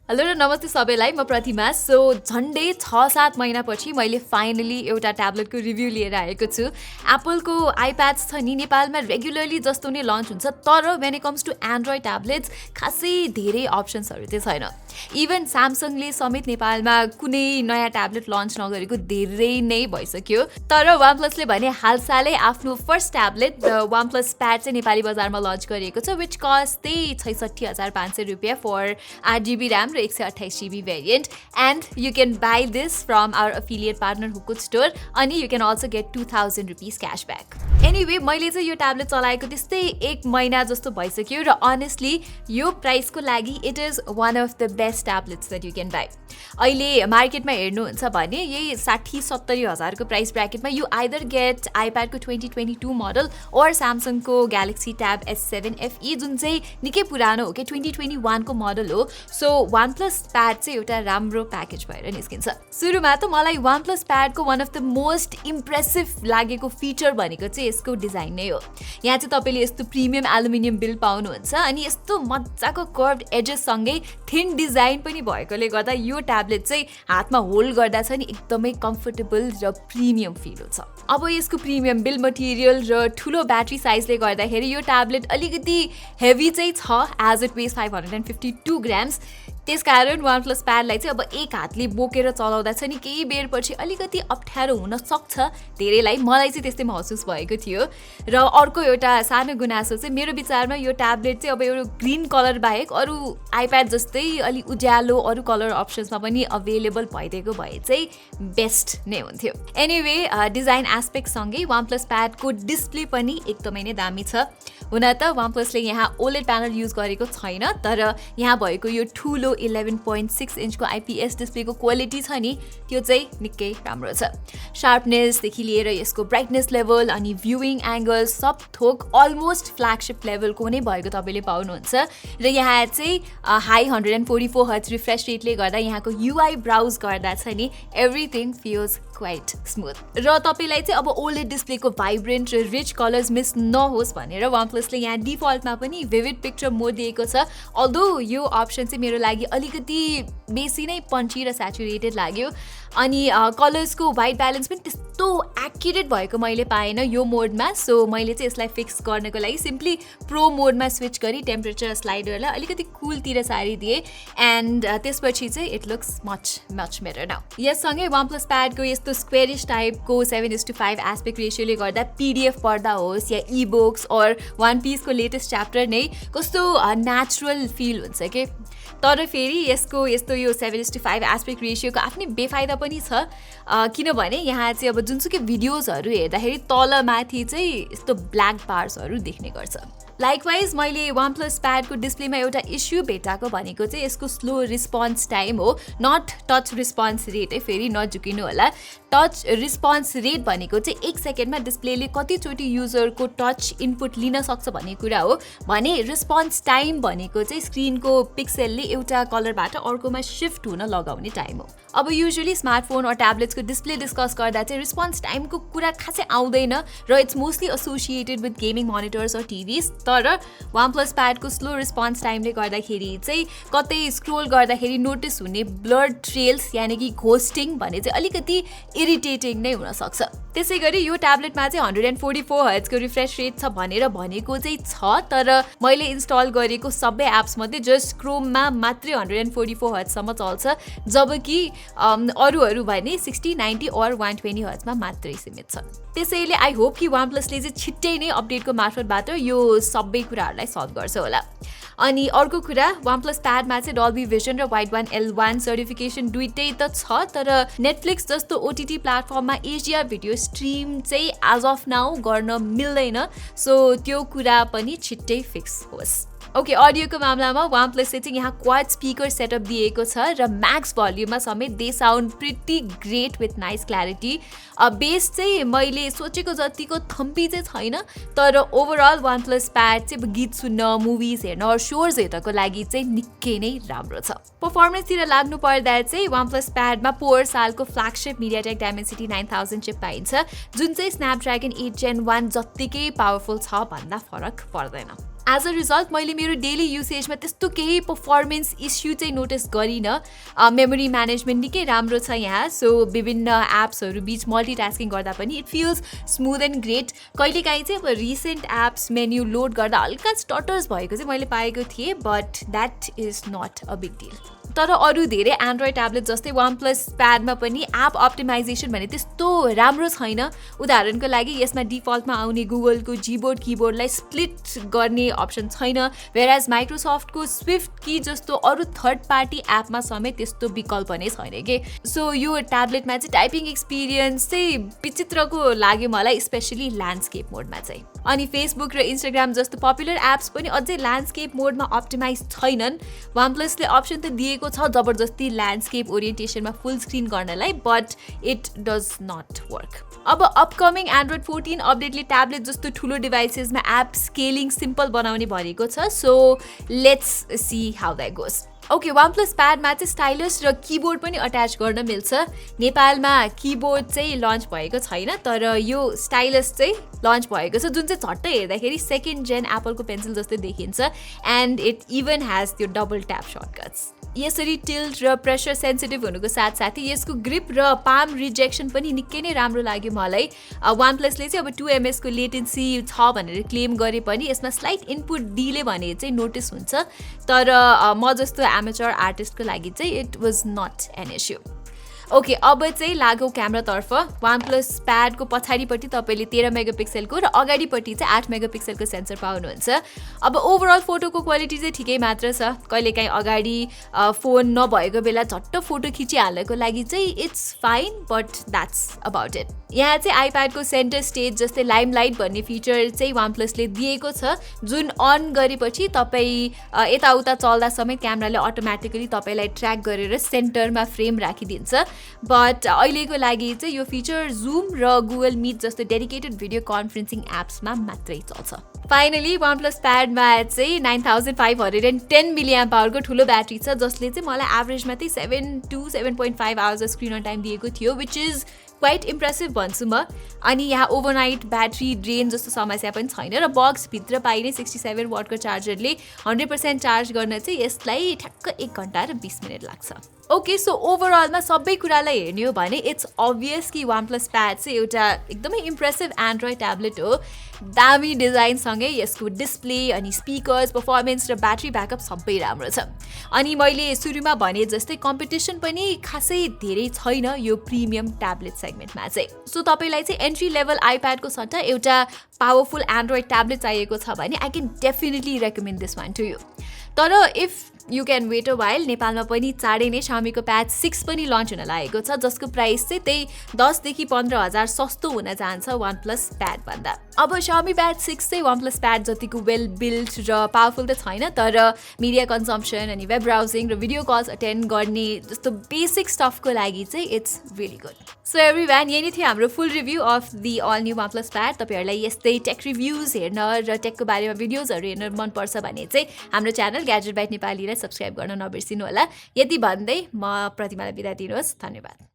Hello र नमस्ते सबैलाई, म प्रतिमा। सो झन्डै 6-7 महिनापछि मैले फाइनली एउटा ट्याब्लेटको रिभ्यू लिएर आएको छु। एप्पलको आइप्याड्स छ नि नेपालमा रेगुलरली जस्तो नै लन्च हुन्छ, तर when it comes to Android tablets खासै धेरै अप्सन्सहरू चाहिँ छैन। इभन स्यामसङले समेत नेपालमा कुनै नयाँ ट्याब्लेट लन्च नगरेको धेरै नै भइसक्यो। तर OnePlusले भने हालसालै आफ्नो फर्स्ट ट्याब्लेट OnePlus Pad चाहिँ नेपाली बजारमा लन्च गरिएको छ, विच कस्ट त्यही 66,500 रुपियाँ फर 8GB RAM र 128GB variant, and you can buy this from our affiliate partner Hookut store, अनि you can also get 2,000 rupees cashback. Anyway, मैले चाहिँ यो ट्याब्लेट चलाएको त्यस्तै 1 महिना जस्तो भइसक्यो र honestly यो प्राइसको लागि it is one of the best tablets that you can buy. अहिले मार्केटमा हेर्नुहुन्छ भने यही 60-70 हजारको प्राइस ब्र्याकेटमा you either get iPadको 2022 मोडल or Samsungको Galaxy Tab S7 FE जुन चाहिँ निकै पुरानो हो कि 2021 को मोडल हो। सो OnePlus Pad चाहिँ एउटा राम्रो प्याकेज भएर निस्किन्छ। सुरुमा त मलाई OnePlus Pad को one of the most impressive लागेको फिचर भनेको चाहिँ यसको डिजाइन नै हो। यहाँ चाहिँ तपाईँले यस्तो प्रिमियम एल्युमिनियम बिल्ड पाउनुहुन्छ अनि यस्तो मजाको कर्भड एजेस सँगै थिन डिजाइन पनि भएकोले गर्दा यो ट्याब्लेट चाहिँ हातमा होल्ड गर्दा छ नि एकदमै कम्फर्टेबल र प्रिमियम फिल हुन्छ। अब यसको प्रिमियम बिल्ड मटेरियल र ठुलो ब्याट्री साइजले गर्दाखेरि यो ट्याब्लेट अलिकति हेभी चाहिँ छ, एज इट वेज 552 ग्राम्स। त्यसकारण OnePlus Padलाई चाहिँ अब एक हातले बोकेर चलाउँदा छ नि केही बेरपछि अलिकति अप्ठ्यारो हुन सक्छ धेरैलाई, मलाई चाहिँ त्यस्तै महसुस भएको थियो। र अर्को एउटा सानो गुनासो चाहिँ मेरो विचारमा यो ट्याब्लेट चाहिँ अब एउटा ग्रीन कलर बाहेक अरू आइप्याड जस्तै अलि उज्यालो अरू कलर अप्सन्समा पनि अवेलेबल भइदिएको भए चाहिँ बेस्ट नै हुन्थ्यो। एनिवे डिजाइन एस्पेक्टसँगै OnePlus Padको डिस्प्ले पनि एकदमै नै दामी छ। हुन त OnePlusले यहाँ OLED प्यानल युज गरेको छैन, तर यहाँ भएको यो ठुलो 11.6 इन्चको IPS डिस्प्लेको क्वालिटी छ नि त्यो चाहिँ निकै राम्रो छ। शार्पनेसदेखि लिएर यसको ब्राइटनेस लेभल अनि भ्युइङ एङ्गल सब थोक अलमोस्ट फ्ल्यागसिप लेभलको नै भएको तपाईँले पाउनुहुन्छ। र यहाँ चाहिँ हाई 144 हर्ट्ज रिफ्रेस रेटले गर्दा यहाँको UI ब्राउज गर्दा छ नि एभ्रिथिङ फिल्स क्वाइट स्मुथ। र तपाईँलाई चाहिँ अब OLED डिस्प्लेको भाइब्रेन्ट र रिच कलर्स मिस नहोस् भनेर OnePlusले यहाँ डिफल्टमा पनि विभिड पिक्चर मोड दिएको छ। अल्दो यो अप्सन चाहिँ मेरो लागि अलिकति बेसी नै पन्ची र स्याचुरेटेड लाग्यो। अनि कलर्सको वाइट ब्यालेन्स पनि त्यस्तो एक्युरेट भएको मैले पाएन यो मोडमा। सो मैले चाहिँ यसलाई फिक्स गर्नको लागि सिम्पली प्रो मोडमा स्विच गरी टेम्परेचर स्लाइडरलाई अलिकति कुलतिर सारिदिएँ एन्ड त्यसपछि चाहिँ it looks much better now. यससँगै OnePlus Padको यस्तो स्क्वेरिश टाइपको 7:5 एस्पेक्ट रेसियोले गर्दा PDF पढ्दा होस् या ई-बुक्स और वान पिसको लेटेस्ट च्याप्टर नै कस्तो नेचुरल फिल हुन्छ के। तर फेरि यसको यस्तो यो 7:5 एस्पेक्ट रेसियोको आफ्नै बेफाइदा पनि छ, किनभने यहाँ चाहिँ अब जुनसुकै भिडियोजहरू हेर्दाखेरि तलमाथि चाहिँ यस्तो ब्ल्याक बार्सहरू देख्ने गर्छ। लाइकवाइज मैले OnePlus Padको डिस्प्लेमा एउटा इस्यु भेटाएको भनेको चाहिँ यसको स्लो रिस्पोन्स टाइम हो, नट टच रिस्पोन्स रेट है। फेरि नझुकिनु होला, टच रिस्पोन्स रेट भनेको चाहिँ 1 सेकेन्डमा डिस्प्लेले कतिचोटि युजरको टच इनपुट लिन सक्छ भन्ने कुरा हो भने रिस्पोन्स टाइम भनेको चाहिँ स्क्रिनको पिक्सेलले एउटा कलरबाट अर्कोमा सिफ्ट हुन लगाउने टाइम हो। अब युजुअली स्मार्टफोन र ट्याब्लेट्सको डिस्प्ले डिस्कस गर्दा चाहिँ रिस्पोन्स टाइमको कुरा खासै आउँदैन र it's mostly associated with gaming monitors और टिभीज। तर OnePlus Padको स्लो रिस्पोन्स टाइमले गर्दाखेरि चाहिँ कतै स्क्रोल गर्दाखेरि नोटिस हुने ब्लर ट्रेल्स यानि कि घोस्टिङ भने चाहिँ अलिकति इरिटेटिङ नै हुन सक्छ। त्यसै गरी यो ट्याब्लेटमा चाहिँ 144 हर्ट्जको रिफ्रेस रेट छ भनेर भनेको चाहिँ छ, तर मैले इन्स्टल गरेको सबै एप्स मध्ये जस्ट क्रोममा मात्रै 144 हर्ट्जसम्म चल्छ, जबकि अरूहरू भने 60, 90 और 120 हर्ट्जमा मात्रै सीमित छ। त्यसैले आई होप कि OnePlusले चाहिँ छिट्टै नै अपडेटको मार्फतबाट यो सबै कुराहरूलाई सल्भ गर्छ होला। अनि अर्को कुरा OnePlus Padमा चाहिँ डल्बी भिजन र वाइड वान L1 सर्टिफिकेसन दुइटै त छ, तर नेटफ्लिक्स जस्तो OTT प्लेटफर्ममा एजिया भिडियो स्ट्रिम चाहिँ एज अफ नाउ गर्न मिल्दैन। सो त्यो कुरा पनि छिट्टै फिक्स होस्। ओके, अडियोको मामलामा OnePlusले चाहिँ यहाँ क्वाड स्पिकर सेटअप दिएको छ र म्याक्स भल्युममा समेत they sound pretty great with nice clarity. Base चाहिँ मैले सोचेको जतिको थम्पी चाहिँ छैन, तर ओभरअल OnePlus Pad चाहिँ गीत सुन्न, मुभिज हेर्न र सोर्स हेर्नको लागि चाहिँ निकै नै राम्रो छ। पर्फर्मेन्सतिर लाग्नु पर्दा चाहिँ OnePlus Padमा पोहोर सालको फ्ल्यागसिप MediaTek Dimensity 9000 चिप पाइन्छ, जुन चाहिँ स्न्यापड्रागन 8 Gen 1 जत्तिकै पावरफुल छ भन्दा फरक पर्दैन। एज अ रिजल्ट मैले मेरो डेली युसेजमा त्यस्तो केही पर्फर्मेन्स इस्यु चाहिँ नोटिस गरिनँ। मेमोरी म्यानेजमेन्ट निकै राम्रो छ यहाँ, सो विभिन्न एप्सहरू बिच मल्टिटास्किङ गर्दा पनि it feels smooth and great. कहिलेकाहीँ चाहिँ अब रिसेन्ट एप्स मेन्यु लोड गर्दा हल्का स्टटर्स भएको चाहिँ मैले पाएको थिएँ, but that is not a big deal. तर अरू धेरै एन्ड्रोइड ट्याब्लेट जस्तै OnePlus प्याडमा पनि एप अप्टिमाइजेसन भने त्यस्तो राम्रो छैन। उदाहरणको लागि यसमा डिफल्टमा आउने गुगलको जीबोर्ड किबोर्डलाई स्प्लिट गर्ने अप्सन छैन, वेयरएज माइक्रोसफ्टको स्विफ्ट की जस्तो अरू थर्ड पार्टी एपमा समेत त्यस्तो विकल्प नै छैन के। सो यो ट्याब्लेटमा चाहिँ टाइपिङ एक्सपिरियन्स चाहिँ विचित्रको लाग्यो मलाई, स्पेसली ल्यान्डस्केप मोडमा चाहिँ। अनि फेसबुक र इन्स्टाग्राम जस्तो पपुलर एप्स पनि अझै ल्यान्डस्केप मोडमा अप्टिमाइज छैनन्। OnePlusले अप्सन त दिएको छ जबरजस्ती ल्यान्डस्केप ओरिएन्टेसनमा फुल स्क्रिन गर्नलाई, but it does not work. अब अपकमिङ एन्ड्रोइड 14 अपडेटले ट्याब्लेट जस्तो ठुलो डिभाइसेसमा एप स्केलिङ सिम्पल बनाउने भनेको छ, so let's see how that goes. Okay, OnePlus प्याडमा चाहिँ स्टाइलस र किबोर्ड पनि अट्याच गर्न मिल्छ। नेपालमा किबोर्ड चाहिँ लन्च भएको छैन, तर यो स्टाइलस चाहिँ लन्च भएको छ, जुन चाहिँ झट्ट हेर्दाखेरि सेकेन्ड जेन एप्पलको पेन्सिल जस्तै देखिन्छ, एन्ड इट इभन ह्याज त्यो डबल ट्याप सर्टकट्स। यसरी टिल्ट र प्रेसर सेन्सिटिभ हुनुको साथसाथै यसको ग्रिप र पाम रिजेक्सन पनि निकै नै राम्रो लाग्यो मलाई। OnePlusले चाहिँ अब 2 ms को लेटेन्सी छ भनेर क्लेम गरे पनि यसमा स्लाइट इनपुट डिले भने चाहिँ नोटिस हुन्छ, तर म जस्तो एमेचर आर्टिस्टको लागि चाहिँ it was not an issue. Okay, अब चाहिँ लागौँ क्यामेरातर्फ। OnePlus प्याडको पछाडिपट्टि तपाईँले 13 मेगापिक्सलको र अगाडिपट्टि चाहिँ 8 मेगापिक्सलको सेन्सर पाउनुहुन्छ। अब ओभरअल फोटोको क्वालिटी चाहिँ ठिकै मात्र छ। कहिलेकाहीँ अगाडि फोन नभएको बेला झट्ट फोटो खिचिहाल्नको लागि चाहिँ it's fine, but that's about it. यहाँ चाहिँ आइप्याडको सेन्टर स्टेज जस्तै लाइमलाइट भन्ने फिचर चाहिँ OnePlusले दिएको छ, जुन अन गरेपछि तपाईँ यताउता चल्दा समेत क्यामेराले अटोमेटिकली तपाईँलाई ट्र्याक गरेर सेन्टरमा फ्रेम राखिदिन्छ। बट अहिलेको लागि चाहिँ यो फिचर जुम र गुगल मिट जस्तो डेडिकेटेड भिडियो कन्फरेन्सिङ एप्समा मात्रै चल्छ। फाइनली OnePlus प्याडमा चाहिँ 9510 मिलिएम्प आवरको ठुलो ब्याट्री छ, जसले चाहिँ मलाई एभरेजमा चाहिँ 7 to 7.5 hours screen on time दिएको थियो, विच इज क्वाइट इम्प्रेसिभ भन्छु म। अनि यहाँ ओभरनाइट ब्याट्री ड्रेन जस्तो समस्या पनि छैन र बक्सभित्र पाइने 67 वाटको चार्जरले 100% चार्ज गर्न चाहिँ यसलाई ठ्याक्क 1 घन्टा र 20 मिनट लाग्छ। ओके, सो ओभरअलमा सबै कुरालाई हेर्ने हो भने इट्स अभियस कि OnePlus प्याड चाहिँ एउटा एकदमै इम्प्रेसिभ एन्ड्रोइड ट्याब्लेट हो। दामी डिजाइनसँगै यसको डिस्प्ले अनि स्पिकर्स, पर्फर्मेन्स र ब्याट्री ब्याकअप सबै राम्रो छ। अनि मैले सुरुमा भने जस्तै कम्पिटिसन पनि खासै धेरै छैन यो प्रिमियम ट्याब्लेट सेगमेन्टमा चाहिँ। सो तपाईँलाई चाहिँ एन्ट्री लेभल आइप्याडको सट्टा एउटा पावरफुल एन्ड्रोइड ट्याब्लेट चाहिएको छ भने I can definitely recommend this one to you. तर if you can wait a while, नेपालमा पनि चाँडै नै Xiaomiको प्याड 6 पनि लन्च हुन लागेको छ, जसको प्राइस चाहिँ त्यही 10 देखि 15,000 सस्तो हुन जान्छ OnePlus प्याड भन्दा। अब Xiaomi प्याड 6 चाहिँ OnePlus प्याड जतिको वेल बिल्ड र पावरफुल त छैन, तर मिडिया कन्जम्सन अनि वेब ब्राउजिङ र भिडियो कल्स अटेन्ड गर्ने जस्तो बेसिक स्टफको लागि चाहिँ it's really good. So everyone, यही नै थियो हाम्रो full review of the all new OnePlus pad. तपाईँहरूलाई यस्तै टेक रिभ्युज हेर्न र टेकको बारेमा भिडियोजहरू हेर्न मनपर्छ भने चाहिँ हाम्रो च्यानल ग्याजेट बाइट नेपालीलाई सब्सक्राइब गर्न नबिर्सिनु होला। यति भन्दै म प्रतिमालाई बिदा दिनुहोस्। धन्यवाद।